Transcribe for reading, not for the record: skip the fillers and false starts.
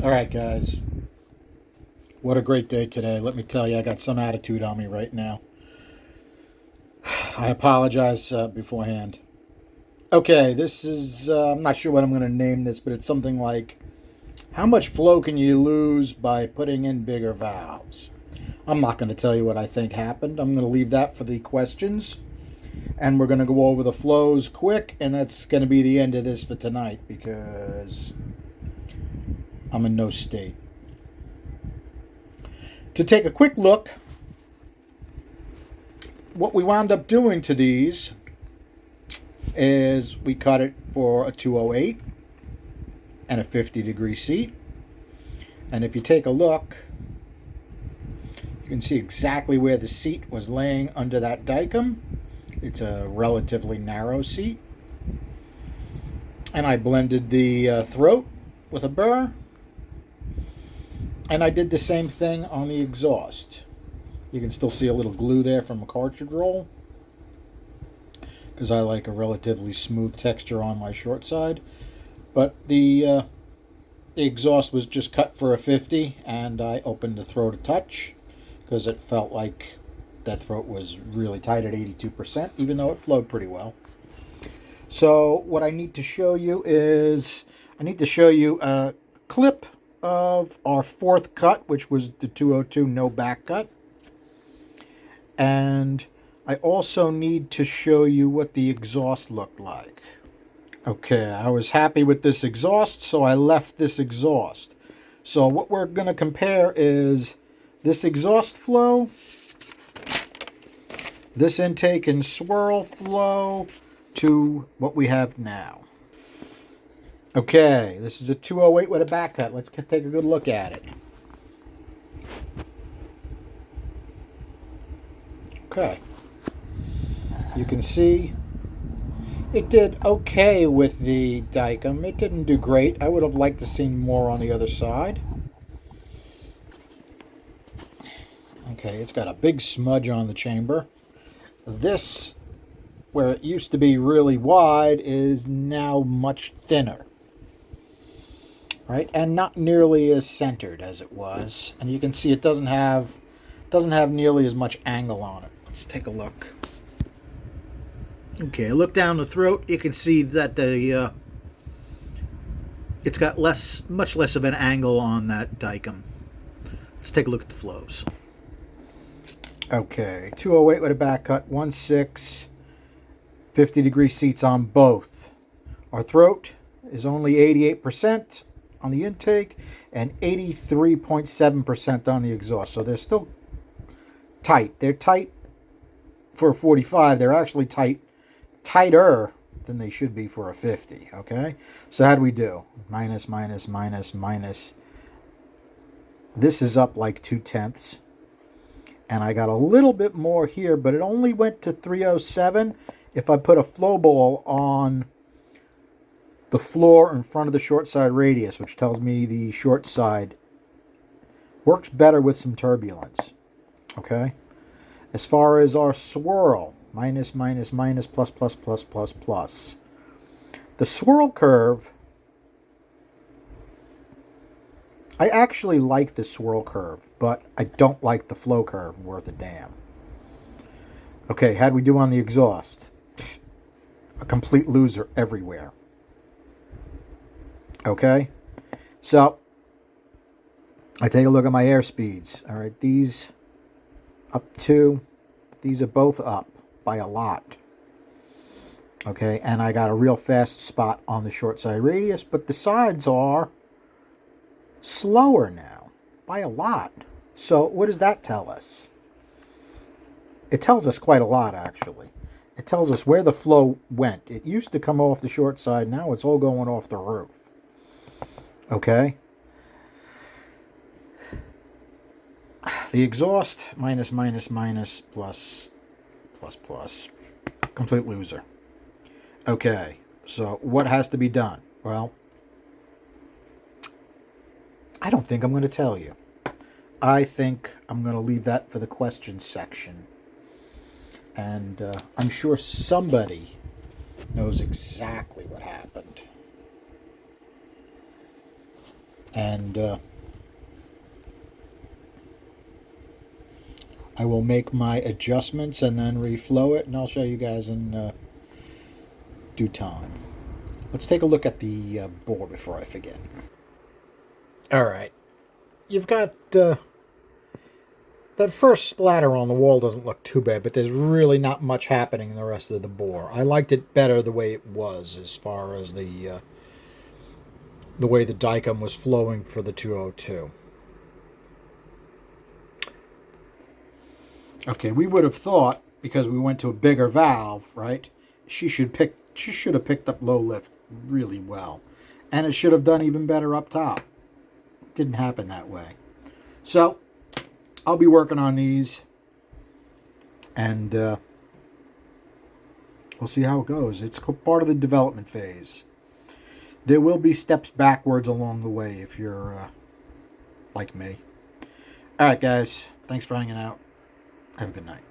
All right, guys. What a great day today. Let me tell you, I got some attitude on me right now. I apologize beforehand. Okay, this is, I'm not sure what I'm going to name this, but it's something like how much flow can you lose by putting in bigger valves? I'm not going to tell you what I think happened. I'm going to leave that for the questions. And we're going to go over the flows quick, and that's going to be the end of this for tonight because I'm in no state. To take a quick look, what we wound up doing to these is we cut it for a 208 and a 50-degree seat. And if you take a look, you can see exactly where the seat was laying under that dicum. It's a relatively narrow seat. And I blended the throat with a burr. And I did the same thing on the exhaust. You can still see a little glue there from a cartridge roll, because I like a relatively smooth texture on my short side. But the exhaust was just cut for a 50, and I opened the throat a touch because it felt like that throat was really tight at 82%, even though it flowed pretty well. So what I need to show you is I need to show you a clip of our fourth cut, which was the 202 no back cut. And I also need to show you what the exhaust looked like. Okay, I was happy with this exhaust, so I left this exhaust. So what we're going to compare is this exhaust flow, this intake and swirl flow, to what we have now. Okay, this is a 208 with a back cut. Let's take a good look at it. Okay. You can see it did okay with the dicum. It didn't do great. I would have liked to see more on the other side. Okay, it's got a big smudge on the chamber. This, where it used to be really wide, is now much thinner. Right? And not nearly as centered as it was. And you can see it doesn't have nearly as much angle on it. Let's take a look. Okay, look down the throat. You can see that it's got much less of an angle on that dicum. Let's take a look at the flows. Okay, 208 with a back cut, 1.6, 50-degree seats on both. Our throat is only 88% on the intake and 83.7% on the exhaust. So they're still tight. They're tight for a 45. They're actually tighter than they should be for a 50. Okay, so how do we do? Minus, minus, minus, minus. This is up like 0.2. And I got a little bit more here, but it only went to 307 if I put a flow ball on the floor in front of the short side radius, which tells me the short side works better with some turbulence. Okay? As far as our swirl, minus, minus, minus, plus, plus, plus, plus, plus. The swirl curve, I actually like the swirl curve, but I don't like the flow curve worth a damn. Okay, how'd we do on the exhaust? A complete loser everywhere. Okay, so I take a look at my air speeds. All right, these are both up by a lot. Okay, and I got a real fast spot on the short side radius, but the sides are slower now by a lot. So what does that tell us? It tells us quite a lot, actually. It tells us where the flow went. It used to come off the short side. Now it's all going off the roof. Okay. The exhaust, minus, minus, minus, plus, plus, plus. Complete loser. Okay. So what has to be done? Well, I don't think I'm going to tell you. I think I'm going to leave that for the questions section. And I'm sure somebody knows exactly what happened. And I will make my adjustments and then reflow it, and I'll show you guys in due time. Let's take a look at the bore before I forget. All right. You've got that first splatter on the wall doesn't look too bad, but there's really not much happening in the rest of the bore. I liked it better the way it was, as far as the way the dicom was flowing for the 202. Okay, we would have thought, because we went to a bigger valve, right? She should have picked up low lift really well, and it should have done even better up top. It didn't happen that way. So I'll be working on these, and we'll see how it goes. It's part of the development phase. There will be steps backwards along the way if you're like me. All right, guys. Thanks for hanging out. Have a good night.